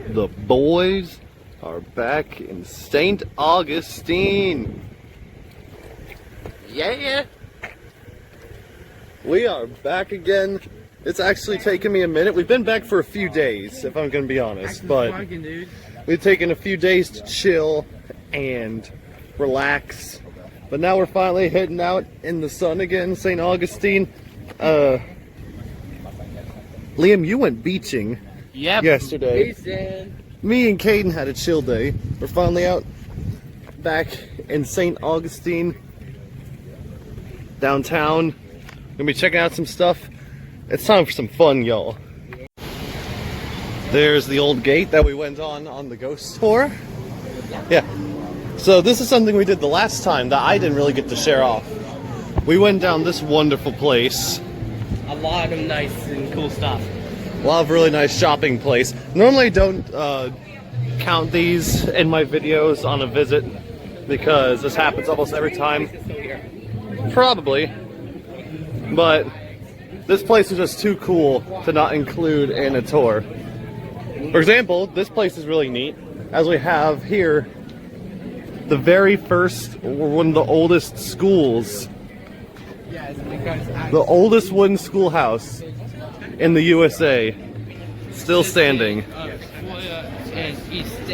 The boys are back in St. Augustine. Yeah! We are back again. It's actually taken me a minute. We've been back for a few days, if I'm gonna be honest, but we've taken a few days to chill and relax. But now we're finally heading out in the sun again, St. Augustine. Liam, you went beaching yesterday. Me and Caden had a chill day. We're finally out back in St. Augustine, downtown. Gonna be checking out some stuff. It's time for some fun, y'all. There's the old gate that we went on the ghost tour. Yeah. So this is something we did the last time that I didn't really get to share off. We went down this wonderful place. A lot of nice and cool stuff. A lot of really nice shopping place. Normally don't count these in my videos on a visit because this happens almost every time. Probably. But this place is just too cool to not include in a tour. For example, this place is really neat, as we have here the very first, one of the oldest schools. The oldest wooden schoolhouse in the USA. Still standing.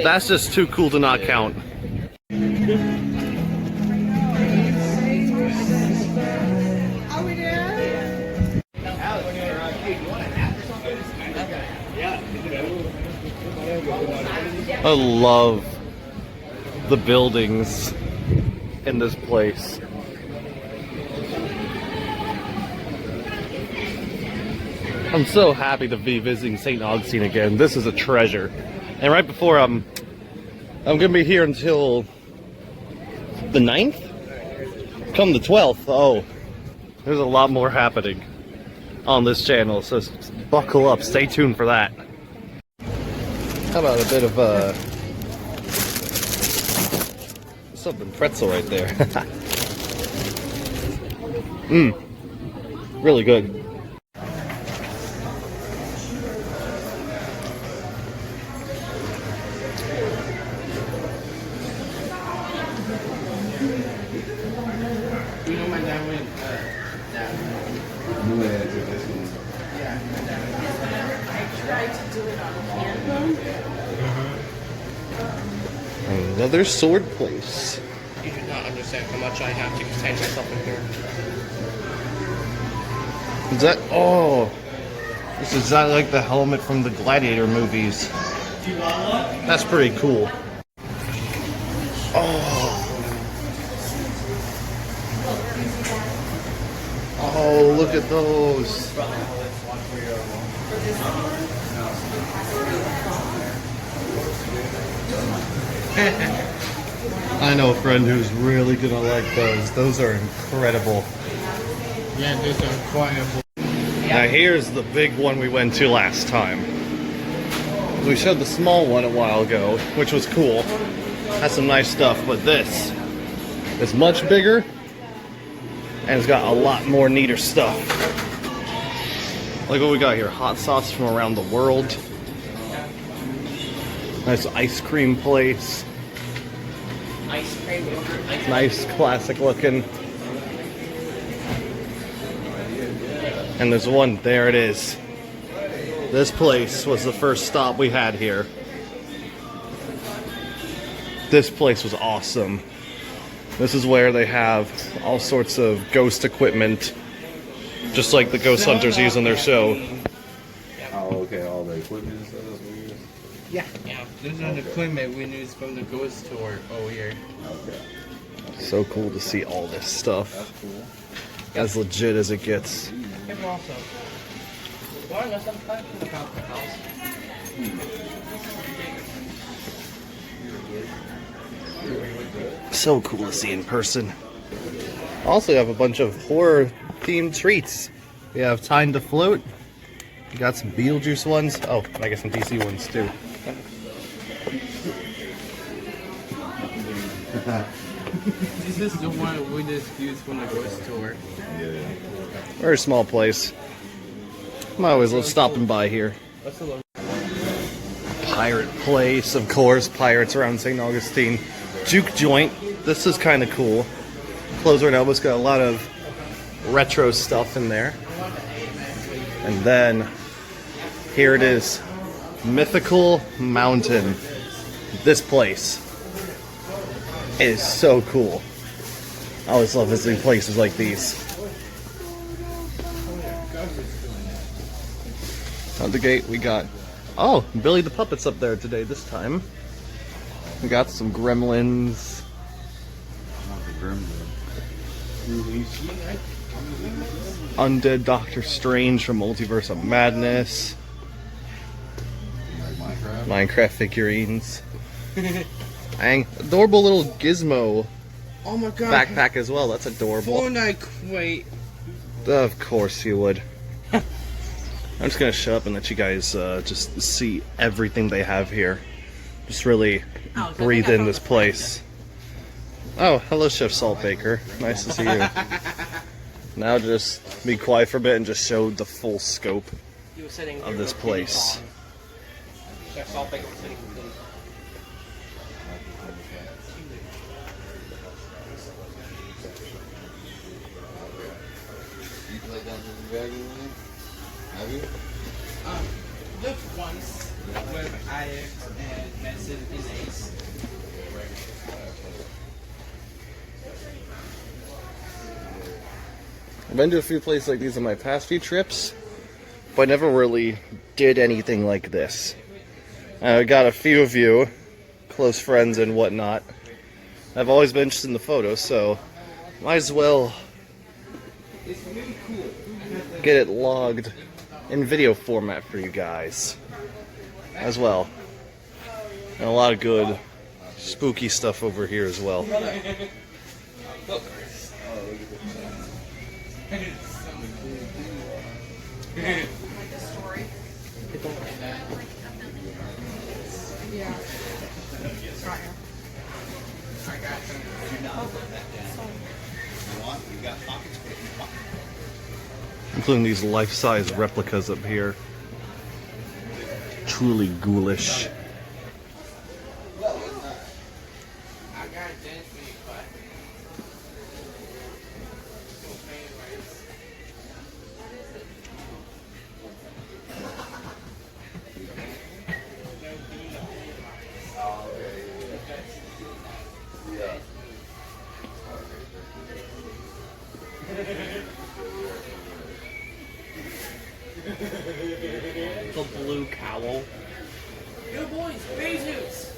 That's just too cool to not count. I love the buildings in this place. I'm so happy to be visiting St. Augustine again. This is a treasure. And right before I'm gonna be here until the 9th? Come the 12th. Oh, there's a lot more happening on this channel, so buckle up, stay tuned for that. How about a bit of something pretzel right there? Really good. You know, my dad went tried to do it on camera. Another sword place. You do not understand how much I have to contain myself in here. Is that? Oh, this is not like the helmet from the Gladiator movies. That's pretty cool. Oh, look at those. I know a friend who's really gonna like those. Those are incredible. Yeah, those are incredible. Now here's the big one we went to last time. We showed the small one a while ago, which was cool. Has some nice stuff, but this is much bigger and it's got a lot more neater stuff. Like what we got here, hot sauce from around the world. Nice ice cream place. Ice cream. Nice, classic looking. And there's one, there it is. This place was the first stop we had here. This place was awesome. This is where they have all sorts of ghost equipment, just like the ghost hunters use on their show. Oh, okay, all the equipment and stuff that's what we use? Yeah. This is the equipment we use from the ghost tour over here. Okay. So cool to see all this stuff. That's cool. As legit as it gets. Here also. Well, let's talk about the house. So cool to see in person. Also have a bunch of horror themed treats. We have Time to Float. We got some Beetlejuice ones. Oh, and I got some DC ones too. This is the one we just used from the ghost tour. Yeah. Very small place. I'm always stopping by here. What's the logo? pirate place, of course. Pirates around St. Augustine. Juke joint. This is kind of cool. Closed right now, but it's got a lot of retro stuff in there. And then here it is, Mythical Mountain. This place is so cool. I always love visiting places like these. At the gate we got, oh, Billy the Puppet's up there today this time. We got some gremlins. Undead Doctor Strange from Multiverse of Madness. Minecraft figurines. And adorable little Gizmo Oh my god. backpack as well. That's adorable. Fortnite crate. Of course you would. I'm just gonna shut up and let you guys just see everything they have here. Just really breathe in this place. Oh, hello, Chef Saltbaker. Nice to see you. Now just be quiet for a bit and just show the full scope of this place. Have you? Lived once with Ajax and medicine in Ace. I've been to a few places like these on my past few trips, but I never really did anything like this. I got a few of you, close friends and whatnot. I've always been interested in the photos, so might as well get it logged in video format for you guys as well. And a lot of good spooky stuff over here as well. Including these life-size replicas up here. Truly ghoulish. The blue cowl. Good boys, Bezos.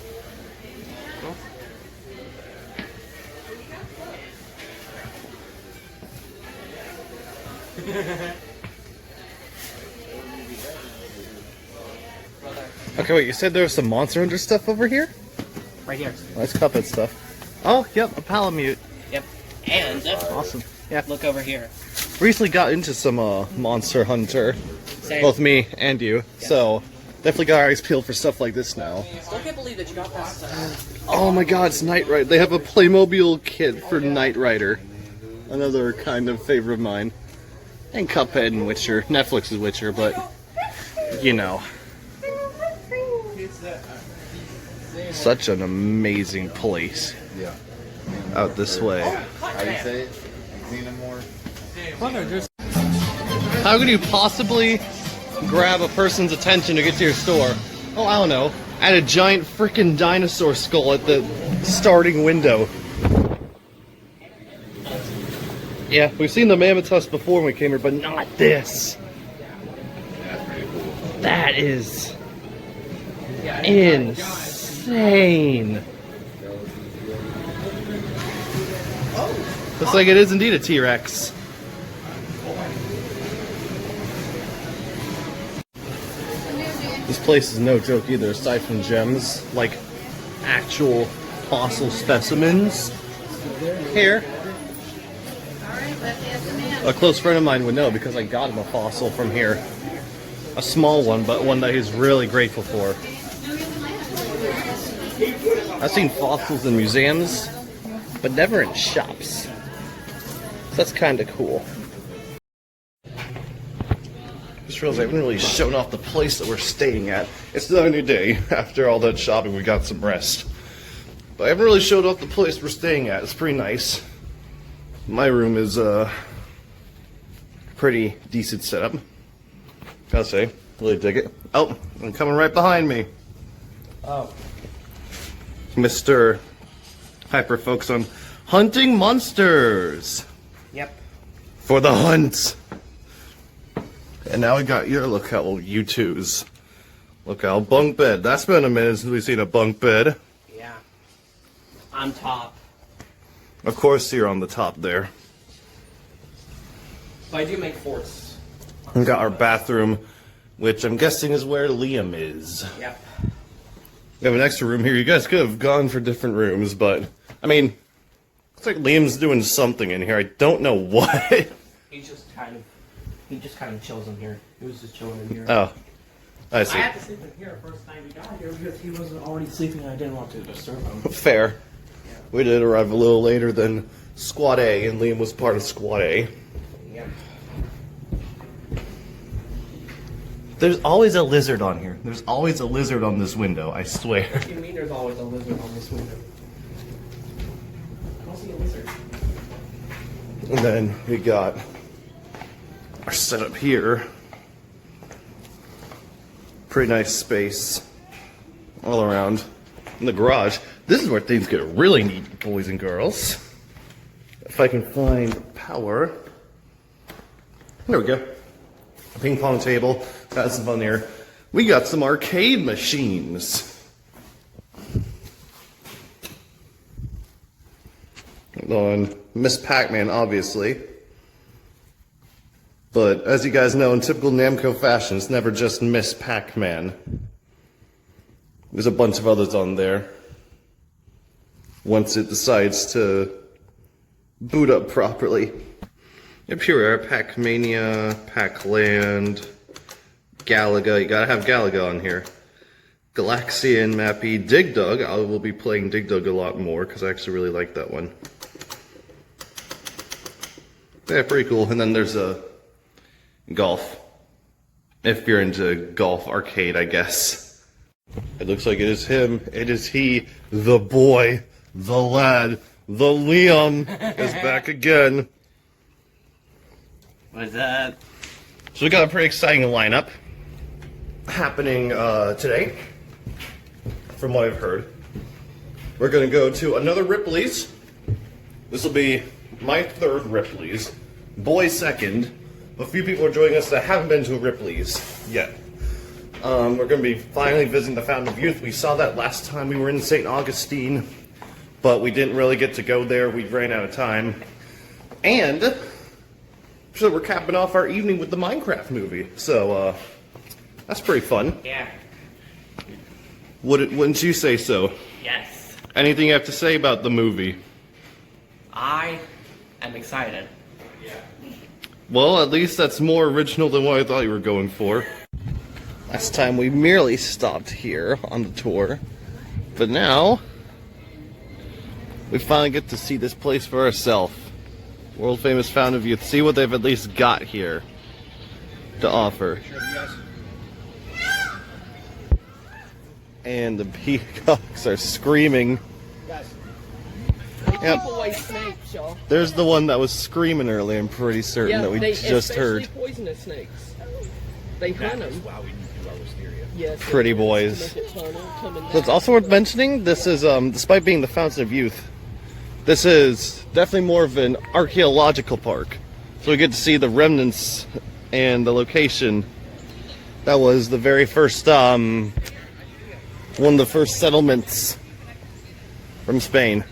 Okay, wait, you said there was some Monster Hunter stuff over here? Right here. Nice Cuphead stuff. Oh, yep, a Palamute. Yep. And Awesome. Yeah, look over here. recently got into some Monster Hunter. Same. Both me and you. So, definitely got our eyes peeled for stuff like this now. Still can't believe that you got this. Oh my god, it's Knight Rider. They have a Playmobil kit for Knight Rider. Another kind of favorite of mine. And Cuphead and Witcher. Netflix's Witcher, but, you know. Such an amazing place. Yeah. Out this way. How do you say it? Xenomorph? How could you possibly grab a person's attention to get to your store? Oh, I don't know. Add a giant freaking dinosaur skull at the starting window. Yeah, we've seen the mammoth tusk before when we came here, but not this. That's pretty cool. That is insane. Looks like it is indeed a T-Rex. This place is no joke either, aside from gems, like actual fossil specimens. Here. A close friend of mine would know because I got him a fossil from here. A small one, but one that he's really grateful for. I've seen fossils in museums, but never in shops. So that's kind of cool. Just just realized I haven't really shown off the place that we're staying at. It's another new day. After all that shopping, we got some rest. But I haven't really showed off the place we're staying at. It's pretty nice. My room is pretty decent setup. Gotta say, really dig it. Oh, I'm coming right behind me. Oh. Mr. Hyper focus on hunting monsters. Yep. For the hunt. And now we got your lookout, well, you twos. Lookout bunk bed. That's been a minute since we've seen a bunk bed. Yeah. On top. Of course, you're on the top there. But I do make forts. We got our bathroom, which I'm guessing is where Liam is. Yep. We have an extra room here. You guys could have gone for different rooms, but I mean, looks like Liam's doing something in here. I don't know what. He just kind of chills in here. He was just chilling in here. Oh, I I see. had to sleep in here first time he got here because he wasn't already sleeping and I didn't want to disturb him. Fair. We did arrive a little later than Squad A, and Liam was part of Squad A. Yeah. There's always a lizard on here. There's always a lizard on this window, I swear. What do you mean there's always a lizard on this window? I don't see a lizard. And then we got our setup here. Pretty nice space all around. In the garage, this is where things get really neat, boys and girls. If I can find power. There we go. A ping pong table. Got some fun here. We got some arcade machines. On Miss Pac-Man, obviously. But as you guys know, in typical Namco fashion, it's never just Miss Pac-Man. There's a bunch of others on there. Once it decides to boot up properly. Yep, here we are. Pac-Mania, Pac-Land, Galaga. You gotta have Galaga on here. Galaxian, Mappy, Dig Dug. I will be playing Dig Dug a lot more because I actually really like that one. Yeah, pretty cool. And then there's a golf. If you're into golf arcade, I guess. It looks like it is him. It is he, the boy, the lad, the Liam is back again. What is that? So we got a pretty exciting lineup happening today, from what I've heard. We're going to go to another Ripley's. This will be my third Ripley's. Boy second. A few people are joining us that haven't been to a Ripley's yet. We're going to be finally visiting the Fountain of Youth. We saw that last time we were in St. Augustine, but we didn't really get to go there. We ran out of time. And so we're capping off our evening with the Minecraft movie. So that's pretty fun. Yeah. Wouldn't you say so? Yes. Anything you have to say about the movie? I am excited. Well, at least that's more original than what I thought you were going for. Last time we merely stopped here on the tour, but now we finally get to see this place for ourselves. World famous Fountain of Youth. See what they've at least got here to offer. And the peacocks are screaming. Yep. Boy snakes, y'all. There's the one that was screaming earlier. I'm pretty certain that we just heard. Especially poisonous snakes. They hunt them. Wow, we need to do our wisteria. Yes. Pretty boys. To make it tunnel, coming So it's also worth mentioning, this is, despite being the Fountain of Youth, this is definitely more of an archaeological park. So we get to see the remnants and the location. That was the very first, one of the first settlements from Spain.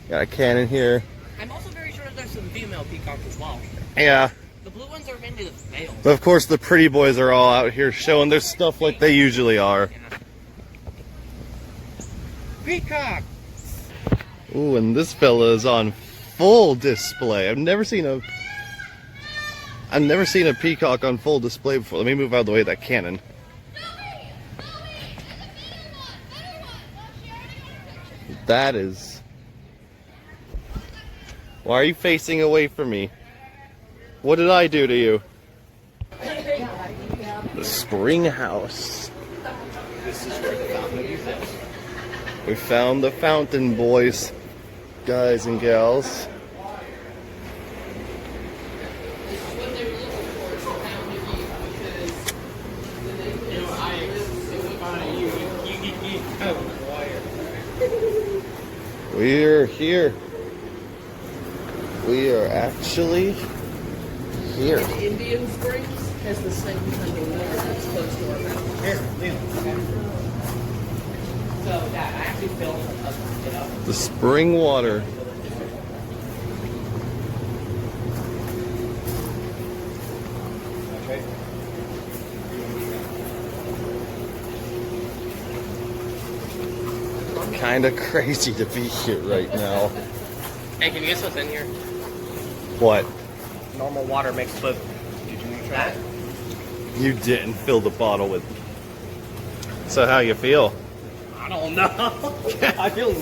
Got a cannon here. I'm also very sure that there's some female peacocks as well. Yeah. The blue ones are into the males. But of course the pretty boys are all out here showing their stuff like they usually are. Peacock! Ooh, and this fella is on full display. I've never seen a peacock on full display before. Let me move out of the way of that cannon. That is... Why are you facing away from me? What did I do to you? spring house. This is where the fountain of youth is. We found the fountain, boys, guys and gals. We're here. We are actually here. Indian Springs has the same kind of water that's close to our mountain. Here, Liam. So, Dad, I actually filled it up. The spring water. Okay. Kind of crazy to be here right now. Hey, can you guess what's in here? What? Normal water mixed with. Did you want to try that? You didn't fill the bottle with. So how you feel? I don't know. I feel.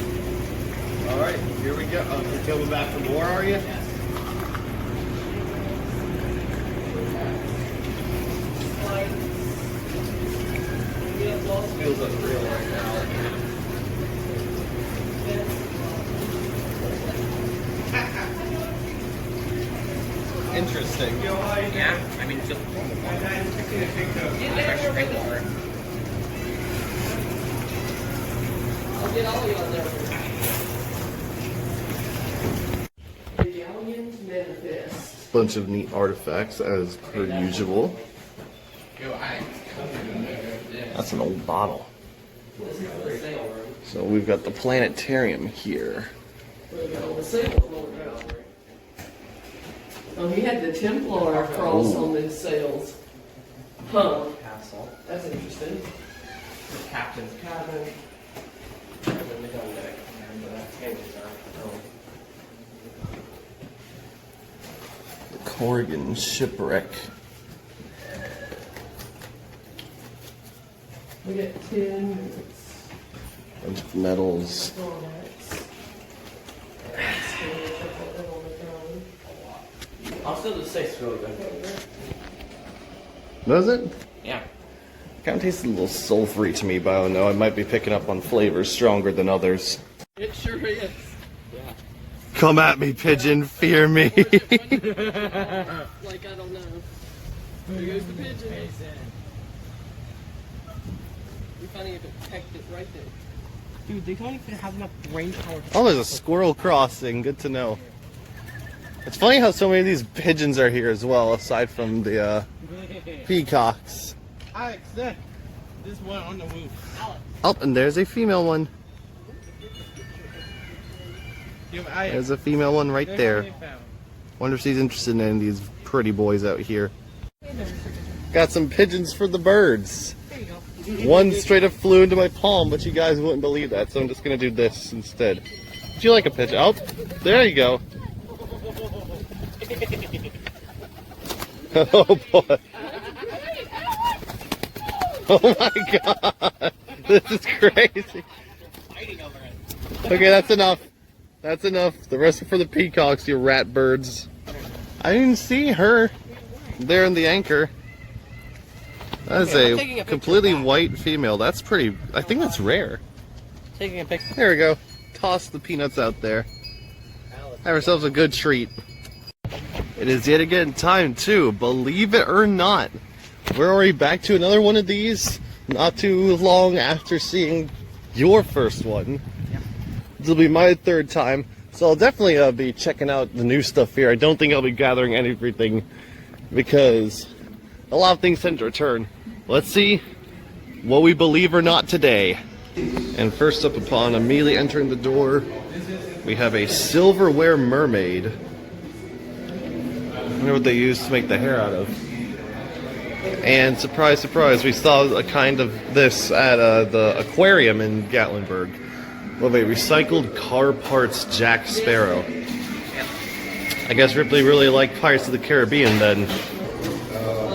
All right, here we go. You're coming back for more, are you? Feels unreal right now. Interesting. Yeah, I mean, just normal water. Fresh spring water. I'll get all of you on there. Medallions manifest. Bunch of neat artifacts as per usual. That's an old bottle. So we've got the planetarium here. Oh, he had the Templar cross on his sails. Huh. Castle. That's interesting. The captain's cabin. And then the gun deck. And the hinges are. The Corrigan shipwreck. We got 10 minutes. Bunch of medals. I'll still just say it's really good. Does it? Yeah. Kind of tastes a little sulfury to me, but I don't know. I might be picking up on flavors stronger than others. It sure is. Come at me, pigeon. Fear me. Like, I don't know. There goes the pigeon. It'd be funny if it pecked it right there. Dude, they don't even have enough brain power. Oh, there's a squirrel crossing. Good to know. It's funny how so many of these pigeons are here as well, aside from the peacocks. Alex, there. This one on the roof. Oh, and there's a female one. Give Alex. There's a female one right There's there. what they found. Wonder if she's interested in any of these pretty boys out here. Got some pigeons for the birds. One straight up flew into my palm, but you guys wouldn't believe that, so I'm just gonna do this instead. Would you like a pigeon? Oh, there you go. Oh boy. Oh my god. This is crazy. Okay, that's enough. That's enough. The rest are for the peacocks, you rat birds. I didn't see her there in the anchor. That is a completely white female. That's pretty, I think that's rare. Taking a picture. There we go. Toss the peanuts out there. Have ourselves a good treat. It is yet again time to, believe it or not, we're already back to another one of these, not too long after seeing your first one. This will be my third time, so I'll definitely be checking out the new stuff here. I don't think I'll be gathering everything because a lot of things tend to return. Let's see what we believe or not today. And first up, upon immediately entering the door, we have a silverware mermaid. I wonder what they use to make the hair out of. And surprise, surprise, we saw a kind of this at the aquarium in Gatlinburg. Of a recycled car parts Jack Sparrow. I guess Ripley really liked Pirates of the Caribbean then.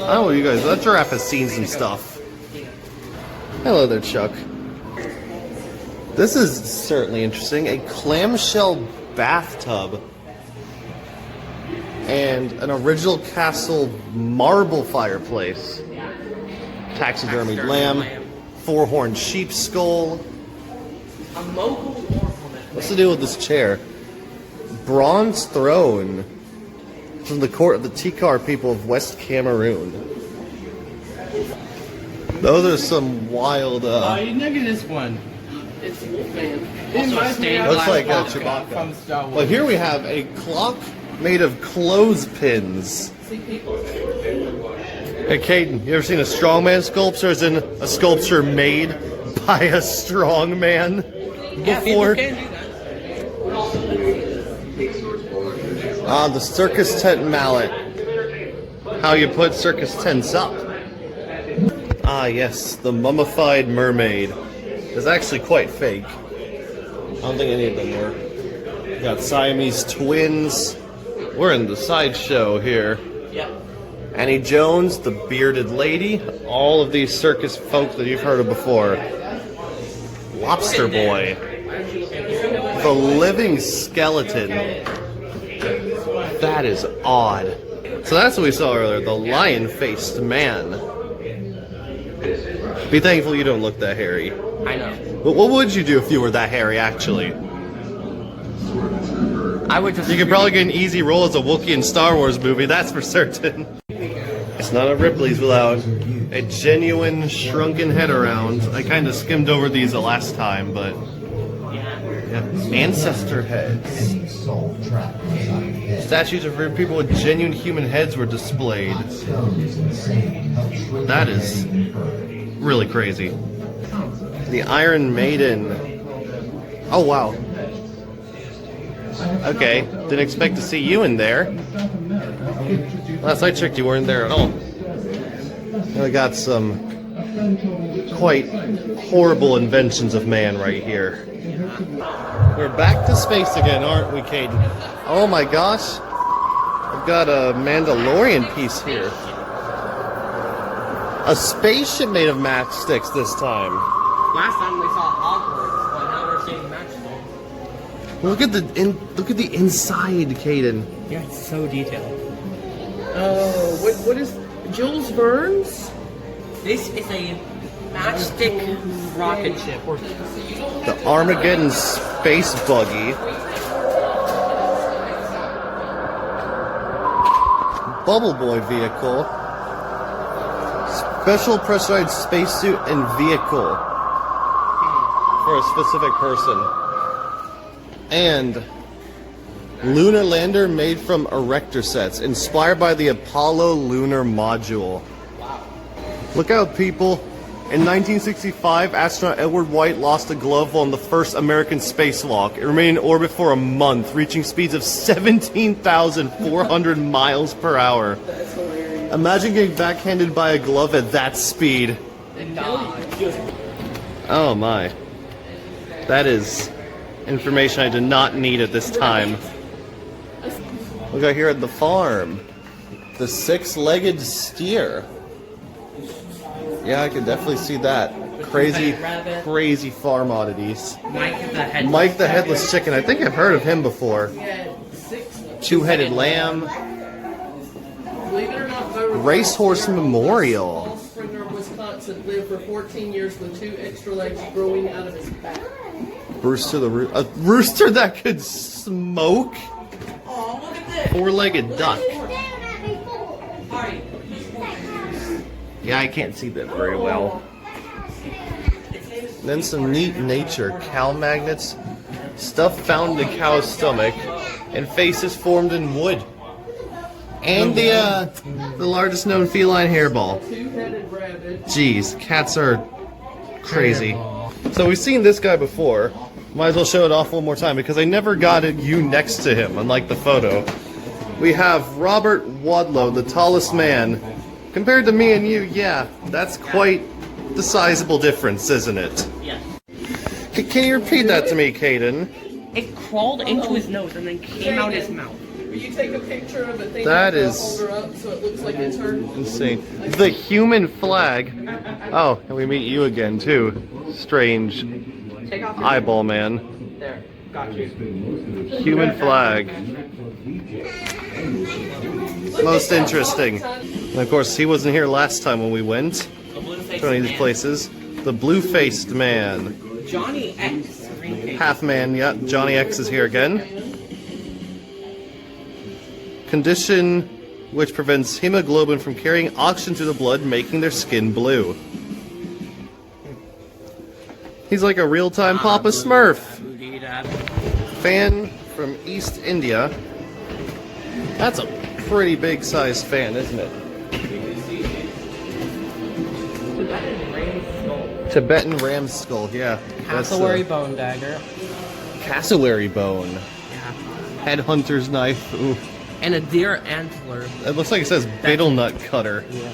Oh, you guys, that giraffe has seen some stuff. Hello there, Chuck. This is certainly interesting. A clamshell bathtub. And an original castle marble fireplace. taxidermied lamb, four-horned sheep skull. A mogul war woman. What's the deal with this chair? Bronze throne from the court of the Tikar people of West Cameroon. Those are some wild. Oh, you look at this one. It's Wolfman. Looks like Chewbacca. From Star Wars. Well, here we have a clock made of clothespins. See people. Hey, Caden, you ever seen a strongman sculpture? As in a sculpture made by a strongman before? Can do that. Ah, the circus tent mallet. How you put circus tents up. Ah, yes, the mummified mermaid. It's actually quite fake. I don't think any of them were. We got Siamese twins. We're in the sideshow here. Yeah. Annie Jones, the bearded lady, all of these circus folk that you've heard of before. Lobster Boy. The living skeleton. That is odd. So that's what we saw earlier, the lion-faced man. Be thankful you don't look that hairy. I know. But what would you do if you were that hairy, actually? I would just. You could probably get an easy role as a Wookiee in Star Wars movie, that's for certain. It's not a Ripley's without a genuine shrunken head around. I kind of skimmed over these the last time, but yeah. Ancestor heads. Statues of people with genuine human heads were displayed. That is really crazy. The Iron Maiden. Oh wow. Okay, didn't expect to see you in there. Last I checked, you weren't there at all. We got some quite horrible inventions of man right here. We're back to space again, aren't we, Caden? Oh my gosh. I've got a Mandalorian piece here. A spaceship made of matchsticks this time. Last time we saw Hogwarts, but now we're seeing matchsticks. Look at the inside, Caden. Yeah, it's so detailed. Oh, what is Jules Verne's? This is a matchstick rocket ship. The Armageddon space buggy. Bubble Boy vehicle. Special pressurized spacesuit and vehicle for a specific person. And lunar lander made from erector sets, inspired by the Apollo lunar module. Wow. Look out, people. In 1965, astronaut Edward White lost a glove on the first American spacewalk. It remained in orbit for a month, reaching speeds of 17,400 miles per hour. That's hilarious. Imagine getting backhanded by a glove at that speed. And died. Oh my. That is information I did not need at this time. Look out here at the farm. The six-legged steer. Yeah, I can definitely see that. Crazy, crazy farm oddities. Mike the Headless Chicken. I think I've heard of him before. Two-headed lamb. Believe it or not, though, Racehorse Memorial. Springer, Wisconsin, lived for 14 years with 2 extra legs growing out of his back. Rooster the a rooster that could smoke. Oh, look at this. Four-legged duck. Yeah, I can't see that very well. Then some neat nature. Cow magnets. Stuff found in the cow's stomach. And faces formed in wood. And the largest known feline hairball. Two-headed rabbit. Jeez, cats are crazy. So we've seen this guy before. Might as well show it off one more time because I never got you next to him, unlike the photo. We have Robert Wadlow, the tallest man. Compared to me and you, yeah, that's quite the sizable difference, isn't it? Yeah. Can you repeat that to me, Caden? It crawled into his nose and then came out his mouth. Will you take a picture of it? That is hold her up so it looks like it's her. insane. The human flag. Oh, and we meet you again, too. Strange Take off your eyeball man. There. Got you. Human flag. Most interesting. And of course, he wasn't here last time when we went. to any of these places. The blue-faced man. Johnny X. Half man, yeah. Johnny X is here again. Condition which prevents hemoglobin from carrying oxygen to the blood, making their skin blue. He's like a real-time Papa Smurf. Fan from East India. That's a pretty big sized fan, isn't it? Tibetan ram skull, yeah. Cassowary bone dagger. Cassowary bone. Yeah. Headhunter's knife. Ooh. And a deer antler. It looks like it says betel nut cutter. Yeah.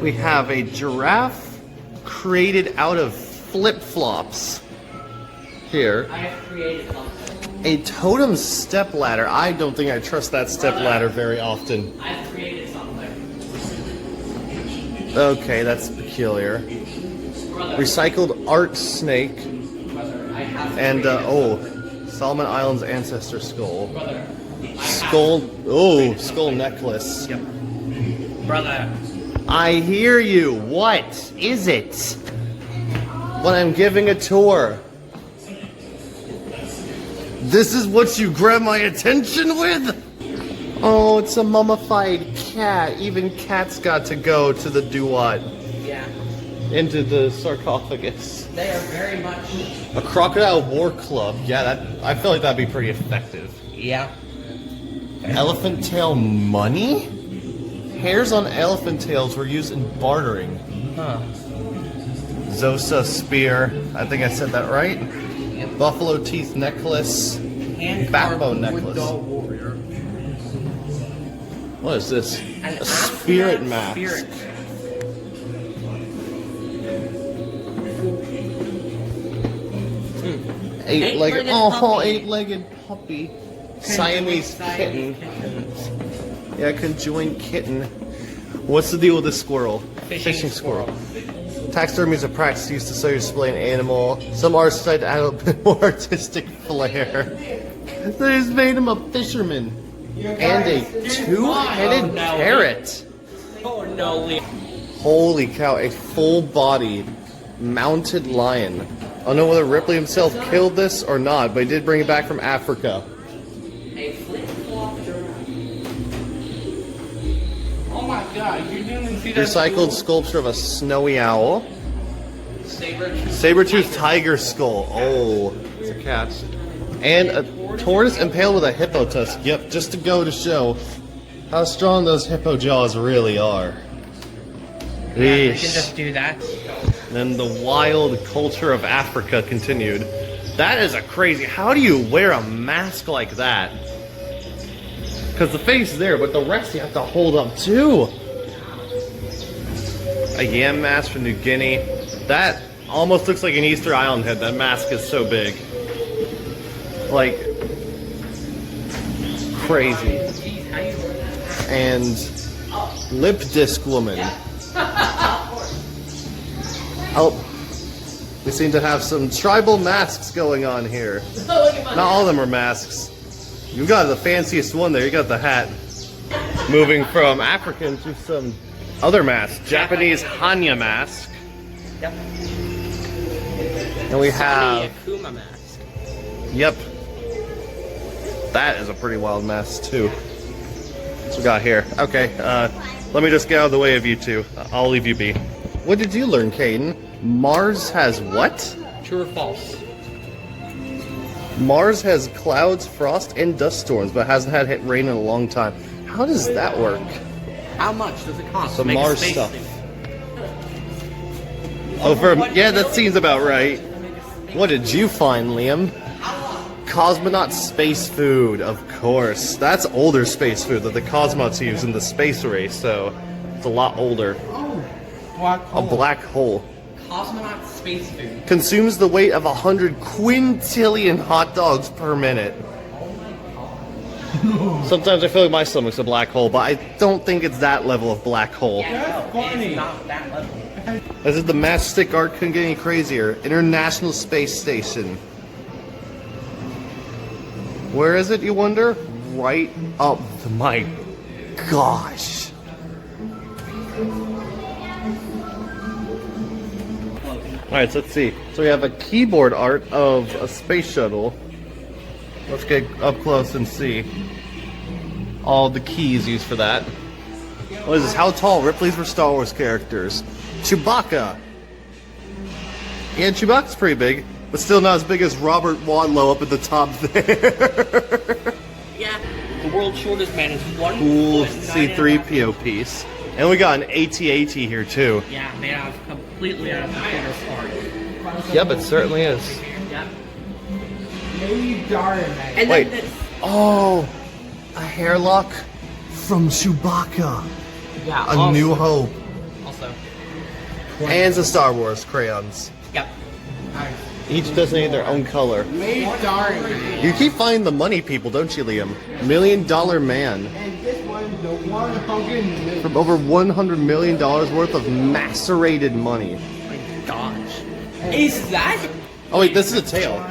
We have a giraffe created out of flip-flops. Here. I have created something. A totem step ladder. I don't think I trust that step ladder very often. I've created something. Okay, that's peculiar. Recycled art snake. And, Solomon Islands ancestor skull. Skull necklace. Yep. Brother. I hear you. What is it? When I'm giving a tour. This is what you grab my attention with? Oh, it's a mummified cat. Even cats got to go to the do-what. Yeah. Into the sarcophagus. They are very much. A crocodile war club. Yeah, I feel like that'd be pretty effective. Yeah. Elephant tail money? Hairs on elephant tails were used in bartering. Huh. Zosa spear. I think I said that right. Yep. Buffalo teeth necklace. Backbone necklace. Warrior. What is this? An A spirit mask. Spirit. Eight-legged. Eight-legged Oh, puppy. eight-legged puppy. Siamese kitten. Yeah, conjoined kitten. What's the deal with this squirrel? Fishing squirrel. Taxidermy is a practice used to show display an animal. Some artists decide to add a bit more artistic flair. They just made him a fisherman. And a two-headed parrot. Oh no, Lee. Holy cow, a full-bodied mounted lion. I don't know whether Ripley himself killed this or not, but he did bring it back from Africa. A flip-flop giraffe. Oh my god, you didn't see that. Recycled sculpture of a snowy owl. Saber-toothed tiger skull. Oh, it's a cat. And a tortoise impaled with a hippo tusk. Yep, just to go to show how strong those hippo jaws really are. Yeah, you can Yeesh. just do that. Then the wild culture of Africa continued. That is a crazy... How do you wear a mask like that? Because the face is there, but the rest you have to hold up too. A yam mask from New Guinea. That almost looks like an Easter Island head. That mask is so big. Like... crazy. And... lip disc woman. Oh, we seem to have some tribal masks going on here. Not all of them are masks. You got the fanciest one there, you got the hat. Moving from African to some other masks. Japanese Hanya mask. Yep. And we have... Akuma mask. Yep. That is a pretty wild mask too. What we got here? Okay, let me just get out of the way of you two. I'll leave you be. What did you learn, Caden? Mars has what? True or false? Mars has clouds, frost, and dust storms, but hasn't had hit rain in a long time. How does that work? How much does it cost The to make Mars a space stuff. suit? Oh, yeah, that seems about right. What did you find, Liam? Cosmonaut space food, of course. That's older space food that the cosmonauts use in the space race, so it's a lot older. Black hole. A black hole. Cosmonaut space food. Consumes the weight of 100 quintillion hot dogs per minute. Sometimes I feel like my stomach's a black hole, but I don't think it's that level of black hole. Yeah, no, it's not that level. As if the matchstick art couldn't get any crazier. International Space Station. Where is it, you wonder? Right up. My gosh. Alright, so let's see. So we have a keyboard art of a space shuttle. Let's get up close and see all the keys used for that. What is this? How tall? Ripley's for Star Wars characters. Chewbacca. Yeah, Chewbacca's pretty big, but still not as big as Robert Wadlow up at the top there. Yeah. The world's shortest man is 1 Cool foot, C3PO piece. And we got an AT-AT here too. Yeah, made out of completely out of computer parts. Yep, it certainly is. Yep. And Wait. then Oh, a hairlock from Chewbacca. Yeah. A New Hope. Also. And some Star Wars crayons. Yep. Each designated their own color. You keep finding the money people, don't you, Liam? $1 Million Man. And this one, the 100 From over $100 million worth of macerated money. Gosh. is that? Oh wait, this is a tail.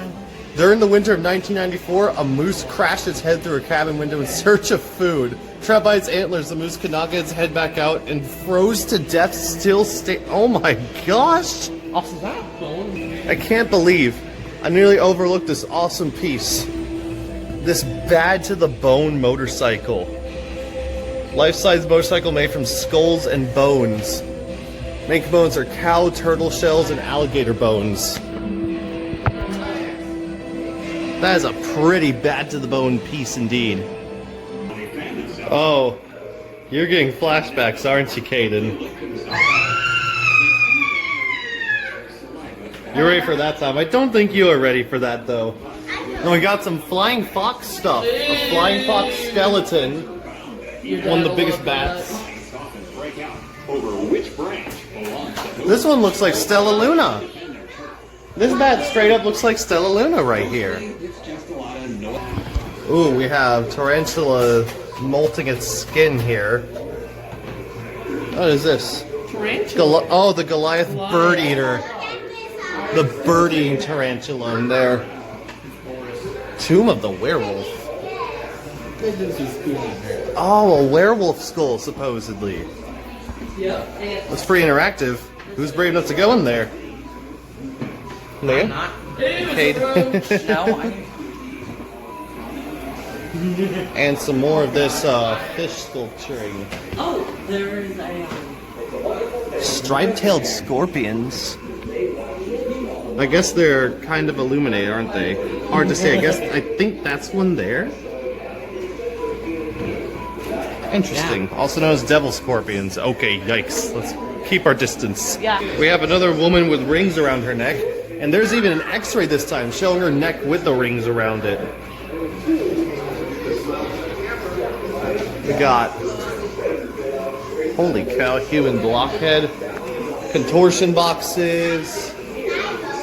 During the winter of 1994, a moose crashed its head through a cabin window in search of food. Trapped by its antlers, the moose could not get its head back out and froze to death, still oh my gosh! Also that bone. I can't believe I nearly overlooked this awesome piece. This bad to the bone motorcycle. Life-size motorcycle made from skulls and bones. Main components are cow, turtle shells, and alligator bones. That is a pretty bad to the bone piece indeed. Oh, you're getting flashbacks, aren't you, Caden? You're ready for that time. I don't think you are ready for that though. No, we got some flying fox stuff. A flying fox skeleton. One of the biggest bats. This one looks like Stella Luna. This bat straight up looks like Stella Luna right here. Ooh, we have tarantula molting its skin here. What is this? Oh, the Goliath bird eater. The bird-eating tarantula in there. Tomb of the Werewolf. Oh, a werewolf skull, supposedly. It's pretty interactive. Who's brave enough to go in there? Liam? Not. Cade. No, I. And some more of this fish sculpturing. Oh, there is a. Stripe-tailed scorpions. I guess they're kind of illuminated, aren't they? Hard to say. I think that's one there. Interesting. Yeah. Also known as devil scorpions. Okay, yikes. Let's keep our distance. Yeah. We have another woman with rings around her neck, and there's even an x-ray this time showing her neck with the rings around it. We got, holy cow, human blockhead, contortion boxes,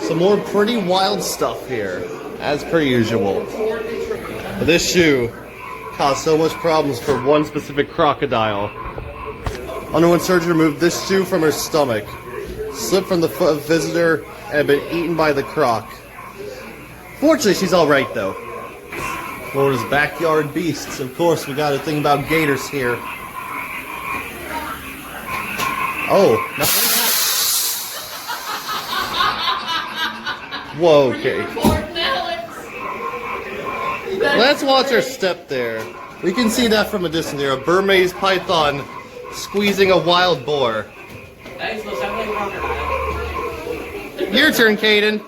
some more pretty wild stuff here, as per usual. But this shoe caused so much problems for one specific crocodile. Underwent surgery removed this shoe from her stomach, slipped from the foot of a visitor, and had been eaten by the croc. Fortunately, she's alright though. Florida's backyard beasts. Of course, we got a thing about gators here. Oh, no. Whoa, okay. Let's watch her step there. We can see that from a distance here. A Burmese python squeezing a wild boar. That is most definitely crocodile. Your turn, Caden.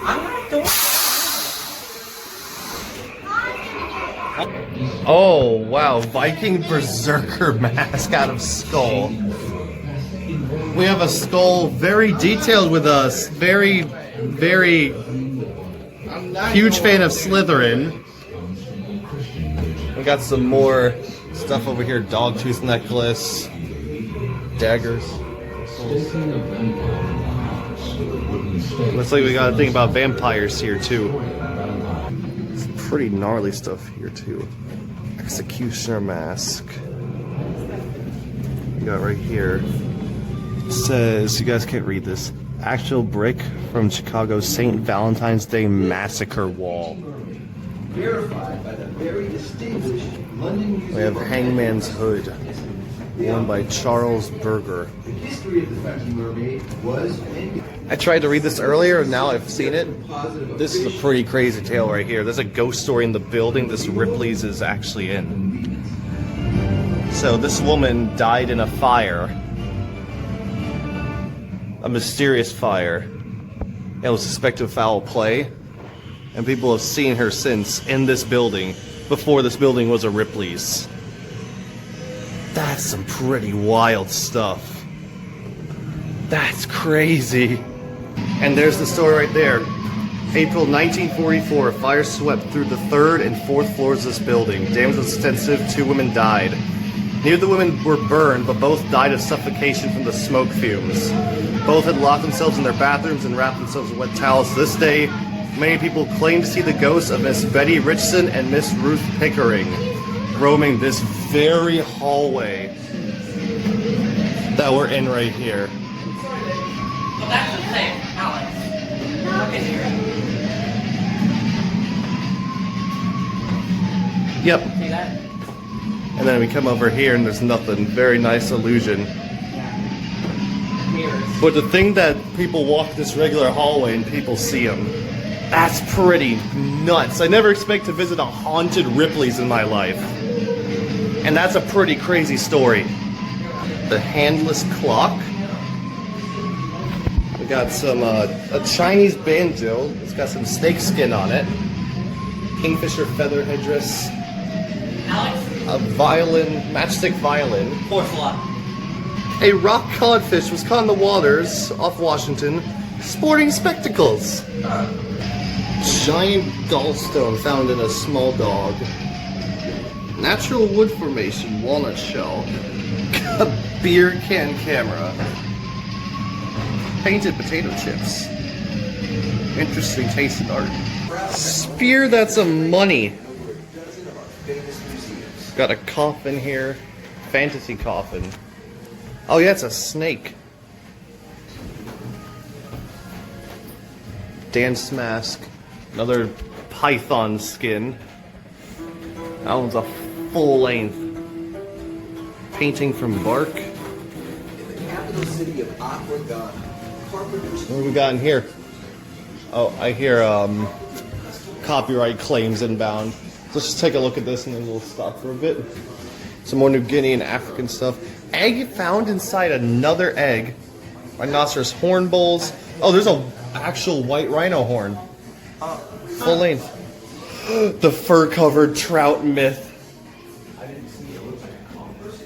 I'm not doing. Oh, wow. Viking Berserker mask out of skull. We have a skull very detailed with us. Very, very huge fan of Slytherin. We got some more stuff over here. Dogtooth necklace. Daggers. Looks like we got a thing about vampires here, too. Some pretty gnarly stuff here, too. Executioner mask. We got right here. It says, you guys can't read this. Actual brick from Chicago's St. Valentine's Day Massacre wall. Verified by the very distinguished London Museum. We have Hangman's Hood. Worn by Charles Berger. The history of the French mermaid was and I tried to read this earlier, and now I've seen it. positive. This is a pretty crazy tale right here. There's a ghost story in the building this Ripley's is actually in. So this woman died in a fire. A mysterious fire. It was suspected of foul play. And people have seen her since in this building, before this building was a Ripley's. That's some pretty wild stuff. That's crazy. And there's the story right there. April 1944, a fire swept through the 3rd and 4th floors of this building. Damage was extensive, 2 women died. Neither of the women were burned, but both died of suffocation from the smoke fumes. Both had locked themselves in their bathrooms and wrapped themselves in wet towels. To this day, many people claim to see the ghosts of Miss Betty Richardson and Miss Ruth Pickering roaming this very hallway that we're in right here. Well, that's the thing, Alex. Look in here. Yep. See that? And then we come over here and there's nothing. Very nice illusion. Mirrors. But the thing that people walk this regular hallway and people see them, that's pretty nuts. I never expect to visit a haunted Ripley's in my life. And that's a pretty crazy story. The handless clock. We got some, a Chinese banjo. It's got some snake skin on it. Kingfisher feather headdress. Alex? A violin, matchstick violin. Fourth lot. A rock codfish was caught in the waters off Washington, sporting spectacles. Giant gallstone found in a small dog. Natural wood formation, walnut shell. A beer can camera. Painted potato chips. Interesting taste in art. Spear that's a money. Got a coffin here. Fantasy coffin. Oh yeah, it's a snake. Dance mask. Another python skin. That one's a full length painting from bark. In the capital city of Accra, Ghana, carpenters. What have we got in here? Oh, I hear copyright claims inbound. Let's just take a look at this and then we'll stop for a bit. Some more New Guinea and African stuff. Egg found inside another egg. Rhinoceros horn bowls. Oh, there's a actual white rhino horn. Full length. The fur-covered trout myth.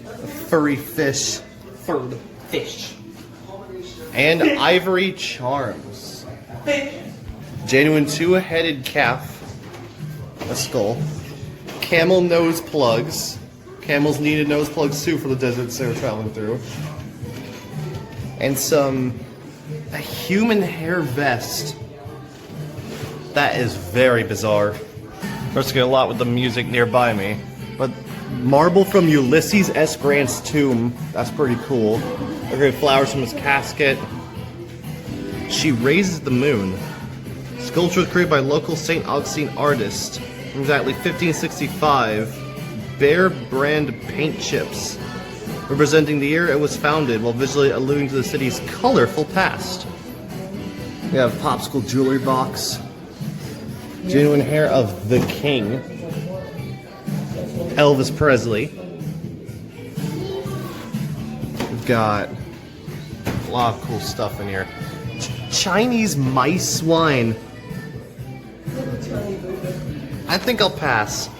A furry fish. Furred fish. And ivory charms. Genuine two-headed calf. A skull. Camel nose plugs. Camels needed nose plugs too for the deserts they were traveling through. And a human hair vest. That is very bizarre. There's a lot with the music nearby me. But marble from Ulysses S. Grant's tomb. That's pretty cool. Okay, flowers from his casket. She Raises the Moon. Sculpture was created by local St. Augustine artist. Exactly 1565. Bear brand paint chips. Representing the year it was founded while visually alluding to the city's colorful past. We have popsicle jewelry box. Genuine hair of the king. Elvis Presley. We've got a lot of cool stuff in here. Chinese mice wine. I think I'll pass.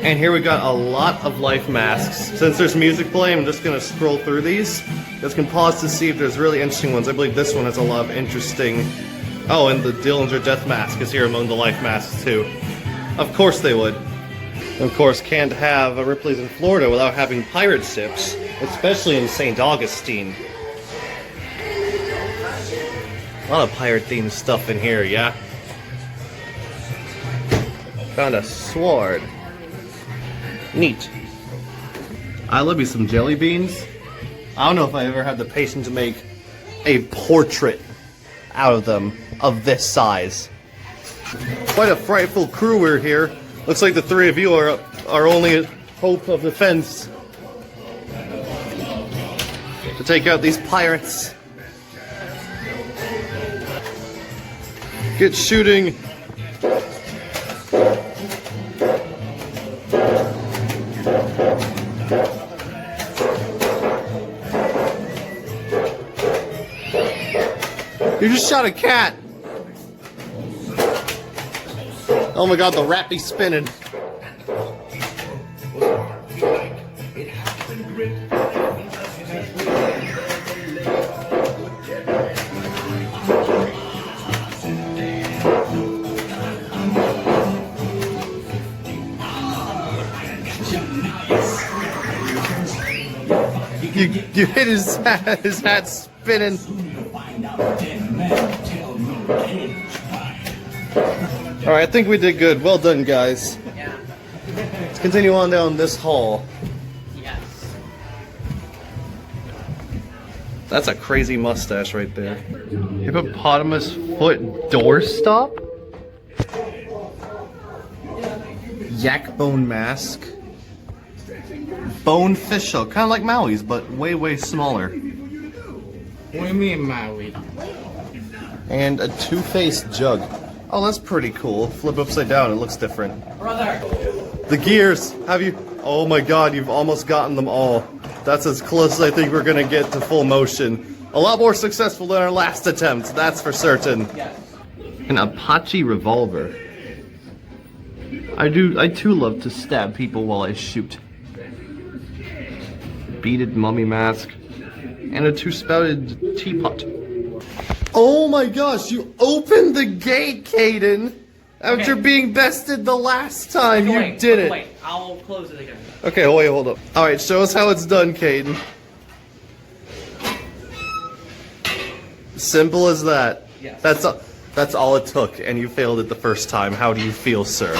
And here we got a lot of life masks. Since there's music playing, I'm just gonna scroll through these. Just can pause to see if there's really interesting ones. I believe this one has a lot of interesting. Oh, and the Dillinger Death Mask is here among the life masks too. Of course they would. Of course, can't have a Ripley's in Florida without having pirate ships, especially in St. Augustine. A lot of pirate-themed stuff in here, yeah? Found a sword. Neat. I love me some jelly beans. I don't know if I ever had the patience to make a portrait out of them of this size. Quite a frightful crew we're here. Looks like the three of you are our only hope of defense. take out these pirates. Get shooting. You just shot a cat. Oh my god, the rappy's spinning. You hit his hat's spinning. Alright, I think we did good. Well done, guys. Yeah. Let's continue on down this hall. Yes. That's a crazy mustache right there. Hippopotamus foot doorstop? Yak bone mask. Bone fish shell, kind of like Maui's, but way, way smaller. What do you mean, Maui? And a two-faced jug. Oh, that's pretty cool. Flip upside down, it looks different. Brother. The gears, have you? Oh my god, you've almost gotten them all. That's as close as I think we're gonna get to full motion. A lot more successful than our last attempt, that's for certain. Yes. An Apache revolver. I too love to stab people while I shoot. Beaded mummy mask. And a two-spouted teapot. Oh my gosh, you opened the gate, Caden! After Okay. being bested the last time, you did it. Wait, I'll close it again. Okay, wait, hold up. Alright, show us how it's done, Caden. Simple as that. Yes. That's all it took, and you failed it the first time. How do you feel, sir?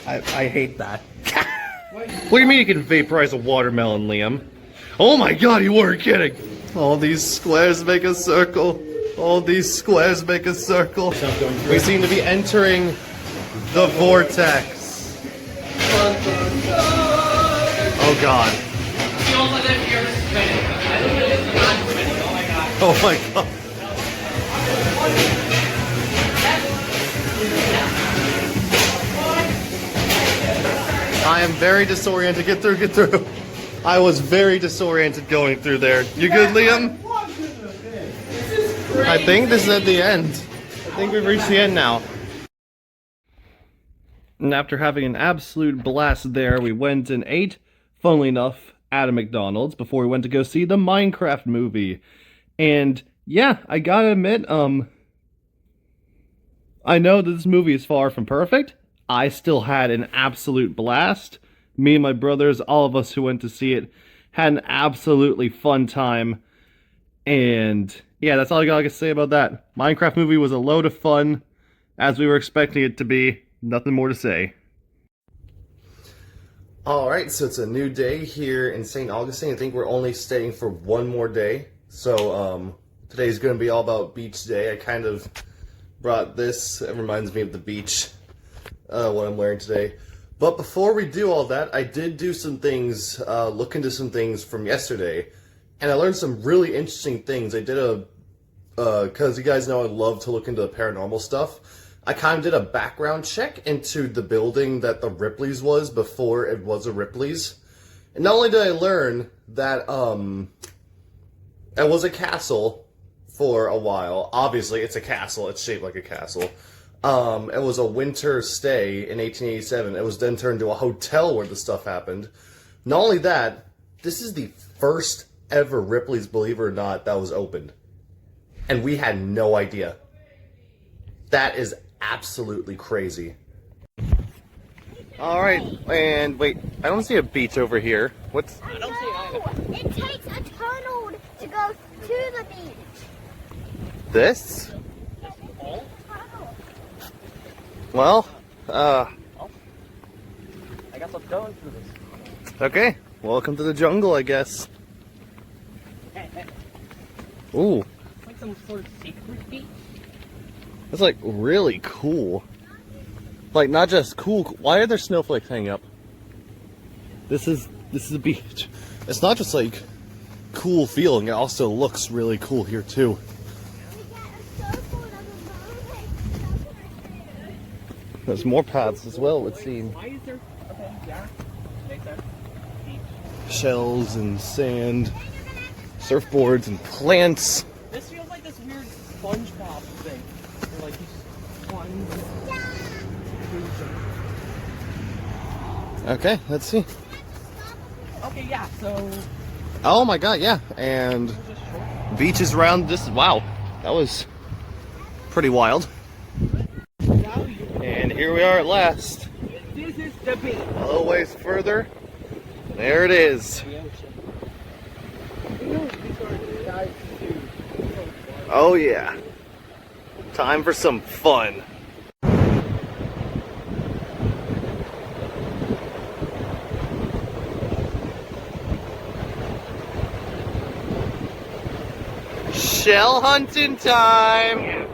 I hate that. What do you mean you can vaporize a watermelon, Liam? Oh my god, you weren't kidding! All these squares make a circle. All these squares make a circle. We seem to be entering the vortex. Oh god. Feels as if you're spinning. I think it is not spinning. Oh my god. Oh my god. I am very disoriented. Get through, get through. I was very disoriented going through there. You good, Liam? I think this is at the end. I think we've reached the end now. And after having an absolute blast there, we went and ate, funnily enough, at a McDonald's before we went to go see the Minecraft movie. And yeah, I gotta admit, I know that this movie is far from perfect. I still had an absolute blast. Me and my brothers, all of us who went to see it, had an absolutely fun time. And yeah, that's all I gotta say about that. Minecraft movie was a load of fun, as we were expecting it to be. Nothing more to say. Alright, so it's a new day here in St. Augustine. I think we're only staying for one more day. So, today's gonna be all about beach day. I kind of brought this. It reminds me of the beach, what I'm wearing today. But before we do all that, I did do some things, look into some things from yesterday. And I learned some really interesting things. I did because you guys know I love to look into the paranormal stuff. I kind of did a background check into the building that the Ripley's was before it was a Ripley's. And not only did I learn that it was a castle for a while. Obviously, it's a castle. It's shaped like a castle. It was a winter stay in 1887. It was then turned into a hotel where the stuff happened. Not only that, this is the first ever Ripley's, believe it or not, that was opened. And we had no idea. That is absolutely crazy. Alright, and wait, I don't see a beach over here. What's... I don't see either. It takes a tunnel to go to the beach. This? Well, I guess let's go into this. okay. Welcome to the jungle, I guess. Ooh, It's like some sort of secret beach. that's like really cool. Like not just cool. Why are there snowflakes hanging up? This is a beach. It's not just like cool feeling. It also looks really cool here too. There's more paths as well, it seems. Why is there? Okay, yeah, makes sense. Shells and sand, surfboards and plants. This feels like this weird SpongeBob thing. Where, like, he's climbing. Okay, let's see. Okay, yeah, so. Oh my god, yeah. And beaches around this. Wow, that was pretty wild. And here we are at last. This is the beach. A little ways further. There it is. Oh yeah. Time for some fun. Shell hunting time!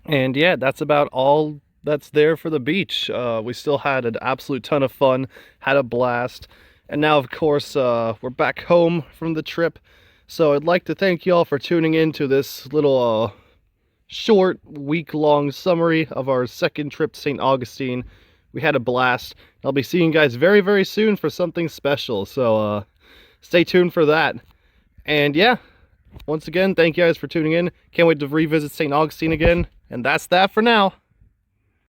And yeah, that's about all that's there for the beach. We still had an absolute ton of fun, had a blast, and now of course we're back home from the trip. So I'd like to thank you all for tuning in to this little short week-long summary of our second trip to St. Augustine. We had a blast. I'll be seeing you guys very, very soon for something special, so stay tuned for that. And yeah, once again, thank you guys for tuning in. Can't wait to revisit St. Augustine again. And that's that for now.